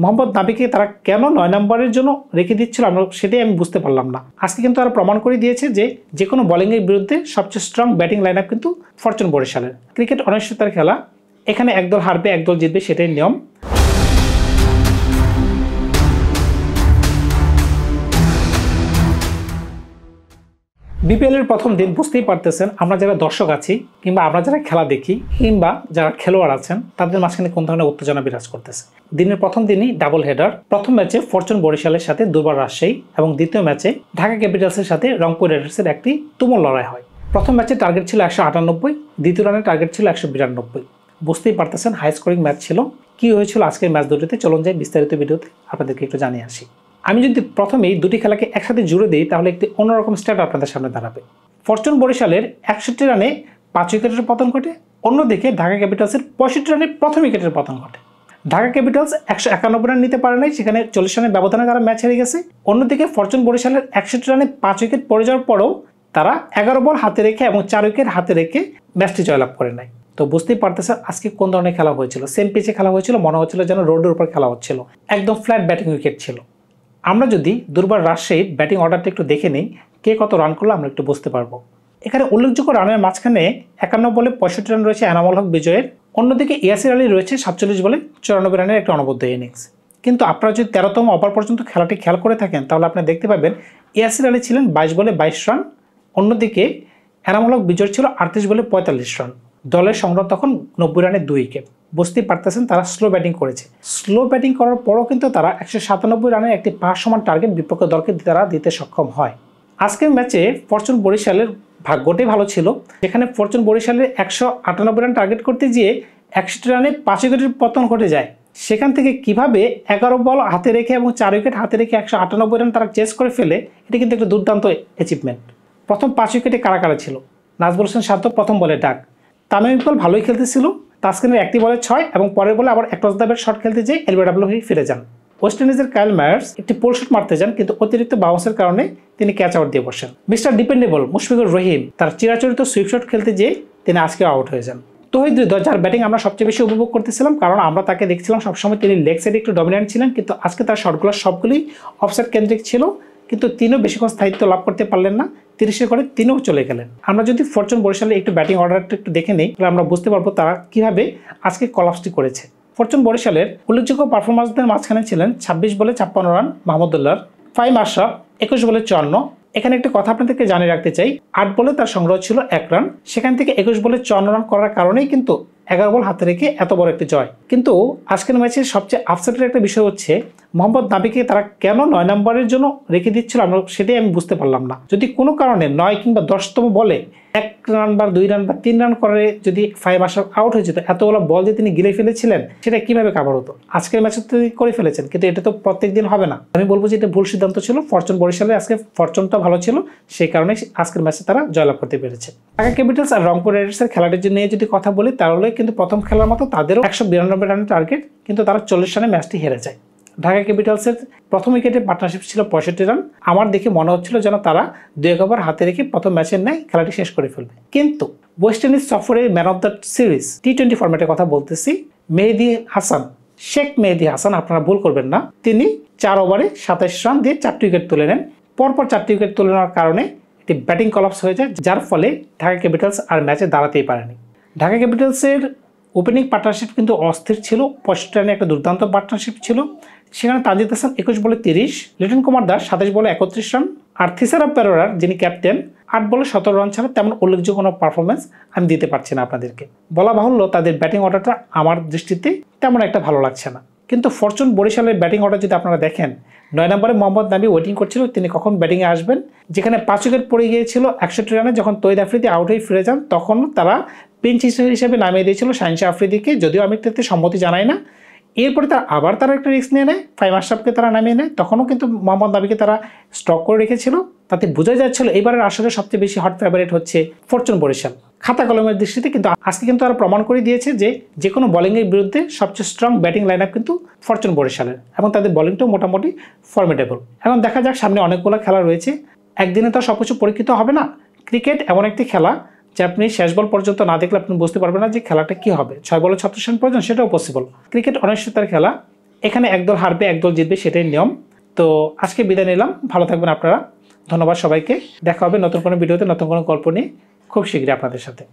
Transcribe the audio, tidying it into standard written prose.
মোহাম্মদ নাবিকে তারা কেন 9 নম্বরের জন্য রেখে দিচ্ছিল সেটাই আমি বুঝতে পারলাম না। আজকে কিন্তু তারা প্রমাণ করে দিয়েছে যে কোনো বোলিংয়ের বিরুদ্ধে সবচেয়ে স্ট্রং ব্যাটিং লাইন আপ কিন্তু ফরচুন বরিশালের। ক্রিকেট অনিশ্চয়তার খেলা, এখানে একদল হারবে একদল জিতবে, সেটাই নিয়ম। বিপিএল এর প্রথম দিন বুঝতেই পারতেছেন আমরা যারা দর্শক আছি কিংবা আমরা যারা খেলা দেখি কিংবা যারা খেলোয়াড় আছেন তাদের মাঝখানে কোন ধরনের উত্তেজনা বিরাজ করতেছে। দিনের প্রথম দিনই ডাবল হেডার। প্রথম ম্যাচে ফরচুন বরিশালের সাথে দুর্বার রাজশাহী এবং দ্বিতীয় ম্যাচে ঢাকা ক্যাপিটালসের সাথে রংপুর রাইডার্সের একটি তুমুল লড়াই হয়। প্রথম ম্যাচে টার্গেট ছিল 198, দ্বিতীয় রানের টার্গেট ছিল 192। বুঝতেই পারতেছেন হাই স্কোরিং ম্যাচ ছিল। কি হয়েছিল আজকের ম্যাচ দুটিতে চলুন যাই বিস্তারিত ভিডিওতে আপনাদেরকে একটু জানিয়ে আসি। আমি যদি প্রথমেই দুটি খেলাকে একসাথে জুড়ে দিই তাহলে একটি অন্যরকম স্ট্যাট আপনাদের সামনে দাঁড়াবে। ফরচুন বরিশালের 61 রানে 5 উইকেটের পতন ঘটে, অন্যদিকে ঢাকা ক্যাপিটালসের 65 রানে প্রথম উইকেটের পতন ঘটে। ঢাকা ক্যাপিটালস 191 রান নিতে পারে নাই, সেখানে 40 রানের ব্যবধানে তারা ম্যাচ হেরে গেছে। অন্যদিকে ফরচুন বরিশালের 61 রানে 5 উইকেট পড়ে যাওয়ার পরেও তারা 11 বল হাতে রেখে এবং 4 উইকেট হাতে রেখে ম্যাচটি জয়লাভ করে নেয়। তো বুঝতেই পারতেছেন আজকে কোন ধরনের খেলা হয়েছিল। সেম পিচে খেলা হয়েছিল, মনে হচ্ছিল যেন রোডের উপর খেলা হচ্ছিল, একদম ফ্ল্যাট ব্যাটিং উইকেট ছিল। আমরা যদি দুর্বার রাজশাহীর ব্যাটিং অর্ডারটা একটু দেখে নিই, কে কত রান করলো আমরা একটু বুঝতে পারবো। এখানে উল্লেখযোগ্য রানের মাঝখানে 51 বলে 65 রান রয়েছে এনামুল হক বিজয়ের, অন্যদিকে ইয়াসির আলী রয়েছে 47 বলে 94 রানের একটা অনবদ্য ইনিংস। কিন্তু আপনারা যদি 13তম ওভার পর্যন্ত খেলাটি খেয়াল করে থাকেন তাহলে আপনি দেখতে পাবেন ইয়াসির আলী ছিলেন 22 বলে 22 রান, অন্যদিকে এনামুল হক বিজয় ছিল 38 বলে 45 রান। দলের সংগ্রহ তখন 90 রানে 2 উইকেট। বুঝতেই পারতেছেন তারা স্লো ব্যাটিং করেছে। স্লো ব্যাটিং করার পরও কিন্তু তারা 197 রানের একটি 5 সমান টার্গেট বিপক্ষ দলকে তারা দিতে সক্ষম হয়। আজকের ম্যাচে ফরচুন বরিশালের ভাগ্যটাই ভালো ছিল, যেখানে ফরচুন বরিশালের 198 রান টার্গেট করতে গিয়ে 61 রানে 5 উইকেটের পতন ঘটে যায়। সেখান থেকে কিভাবে 11 বল হাতে রেখে এবং 4 উইকেট হাতে রেখে 198 রান তারা চেস করে ফেলে, এটি কিন্তু একটা দুর্দান্ত অ্যাচিভমেন্ট। প্রথম 5 উইকেটে কারা কারা ছিল? নাজবুল হোসেন শান্ত প্রথম বলে ডাক, তামিম ইকবাল ভালোই খেলতেছিল, তাসকিনের একটি বলে 6 এবং পরের বলে আবার এক টস শট খেলতে যেয়ে এলবিডব্লিউ হয়ে ফিরে যান। ওয়েস্ট ইন্ডিজের কাইল মায়ার্স একটি পোল শট মারতে যান, কিন্তু অতিরিক্ত বাউন্সের কারণে তিনি ক্যাচ আউট দিয়ে বসেন। মিস্টার ডিপেন্ডেবল মুশফিকুর রহিম তার চিরাচরিত সুইপ শট খেলতে যেয়ে তিনি আজকে আউট হয়ে যান। তৌহিদ হৃদয়, যার ব্যাটিং আমরা সবচেয়ে বেশি উপভোগ করতেছিলাম, কারণ আমরা তাকে দেখছিলাম সবসময় তিনি লেগ সাইডে একটু ডমিনেন্ট ছিলেন, কিন্তু আজকে তার শটগুলো সবগুলোই অফসাইড কেন্দ্রিক ছিল, কিন্তু তিনিও বেশিক্ষণ স্থায়িত্ব লাভ করতে পারলেন না। 30-এর করে তিনিও চলে গেলেন। আমরা যদি ফরচুন বরিশালের একটু ব্যাটিং অর্ডারটা একটু দেখে নিই তাহলে আমরা বুঝতে পারবো তারা কিভাবে আজকে কলাপসটি করেছে। ফরচুন বরিশালের উল্লেখযোগ্য পারফরমেন্সদের মাঝখানে ছিলেন 26 বলে 56 রান মাহমুদুল্লাহর, ফাইম আশরাফ 21 বলে 54। এখানে একটা কথা আপনাদেরকে জানিয়ে রাখতে চাই, 8 বলে তার সংগ্রহ ছিল 1 রান, সেখান থেকে 21 বলে 54 রান করার কারণেই কিন্তু 11 বল হাতে রেখে এত বড় একটি জয়। কিন্তু আজকের ম্যাচের সবচেয়ে আপসেটের একটা বিষয় হচ্ছে মোহাম্মদ নাবিকে তারা কেন 9 নম্বরের জন্য রেখে দিচ্ছিল সেটাই আমি বুঝতে পারলাম না। যদি কোনো কারণে 9 কিংবা 10তম বলে 1 রান বা 2 রান বা 3 রান করে যদি ফাইম আশরাফ আউট হয়ে যেত, এতগুলো বল যে তিনি গিলে ফেলেছিলেন সেটা কিভাবে কাভার হতো? আজকের ম্যাচে তিনি করে ফেলেছেন, কিন্তু এটা তো প্রত্যেক দিন হবে না। আমি বলবো যে এটা ভুল সিদ্ধান্ত ছিল। ফরচুন বরিশালে আজকে ফরচুনটা ভালো ছিল, সেই কারণে আজকের ম্যাচে তারা জয়লাভ করতে পেরেছে। ঢাকা ক্যাপিটালস আর রংপুর রাইডার্সের খেলাটির নিয়ে যদি কথা বলি তাহলে কিন্তু প্রথম খেলার মতো তাদেরও 192 রানের টার্গেট, কিন্তু তারা 40 রানে ম্যাচটি হেরে যায়। ঢাকা ক্যাপিটালসের প্রথম উইকেটে পার্টনারশিপ ছিল 65 রান। আমার দেখে মনে হচ্ছিল যেন তারা 2 ওভার হাতে রেখে প্রথম ম্যাচের ন্যায় খেলাটি শেষ করে ফেলবে। কিন্তু ওয়েস্ট ইন্ডিজ সফরের man of the series T20 ফরম্যাটের কথা বলতেছি, মেহেদী হাসান, শেখ মেহেদী হাসান, আপনারা ভুল করবেন না, তিনি 4 ওভারে 27 রান দিয়ে 4টি উইকেট তুলে নেন। পরপর 4টি উইকেট তুলে নেওয়ার কারণে একটি ব্যাটিং কলাপস হয়ে যায়, যার ফলে ঢাকা ক্যাপিটালস আর ম্যাচে দাঁড়াতেই পারেনি। ঢাকা ক্যাপিটালসের ওপেনিং পার্টনারশিপ কিন্তু অস্থির ছিল, 65 রানে একটা দুর্দান্ত পার্টনারশিপ ছিল। সেখানে তাজিদ হাসান 21 বলে 30, লিটন কুমার দাস 27 বলে 31 রান, আর থিসারা পেরেরার যিনি ক্যাপ্টেন 8 বলে 17 রান ছাড়া তেমন উল্লেখযোগ্য কোনো পারফরমেন্স আমি দিতে পারছি না আপনাদেরকে। বলা বাহুল্য তাদের ব্যাটিং অর্ডারটা আমার দৃষ্টিতে তেমন একটা ভালো লাগছে না। কিন্তু ফরচুন বরিশালের ব্যাটিং অর্ডার যদি আপনারা দেখেন, 9 নম্বরে মোহাম্মদ নাবি ওয়েটিং করছিল তিনি কখন ব্যাটিংয়ে আসবেন, যেখানে 5 উইকেট পড়ে গিয়েছিল 61 রানে, যখন তৈদ আফ্রিদি আউট হয়ে ফিরে যান তখন তারা পিঞ্চ হিসেবে নামিয়ে দিয়েছিল শাহিন শাহ আফ্রিদিকে, যদিও আমি তাতে সম্মতি জানাই না। এরপরে তারা একটা রিস্ক নিয়ে নেয়, ফাইম আশরাফকে তারা নামিয়ে নেয়, তখনও কিন্তু মোহাম্মদ নাবিকে তারা স্টক করে রেখেছিল। তাতে বোঝা যাচ্ছিল এবারের আসলে সবচেয়ে বেশি হট ফেভারিট হচ্ছে ফরচুন বরিশাল। খাতা কলমের দৃষ্টিতে কিন্তু আজকে কিন্তু তারা প্রমাণ করে দিয়েছে যে কোনো বোলিংয়ের বিরুদ্ধে সবচেয়ে স্ট্রং ব্যাটিং লাইন আপ কিন্তু ফরচুন বরিশালের, এবং তাদের বোলিংটাও মোটামুটি ফর্মিডেবল। এখন দেখা যাক, সামনে অনেকগুলো খেলা রয়েছে, একদিনে তো সবকিছু পরীক্ষিত হবে না। ক্রিকেট এমন একটি খেলা যে আপনি শেষ বল পর্যন্ত না দেখলে আপনি বুঝতে পারবেন না যে খেলাটা কি হবে। 6 বলে 36 রান প্রয়োজন, সেটাও পসিবল। ক্রিকেট অনিশ্চয়তার খেলা, এখানে একদল হারবে একদল জিতবে, সেটাই নিয়ম। তো আজকে বিদায় নিলাম, ভালো থাকবেন আপনারা। ধন্যবাদ সবাইকে। দেখা হবে নতুন কোনো ভিডিওতে নতুন কোনো গল্প নিয়ে খুব শীঘ্রই আপনাদের সাথে।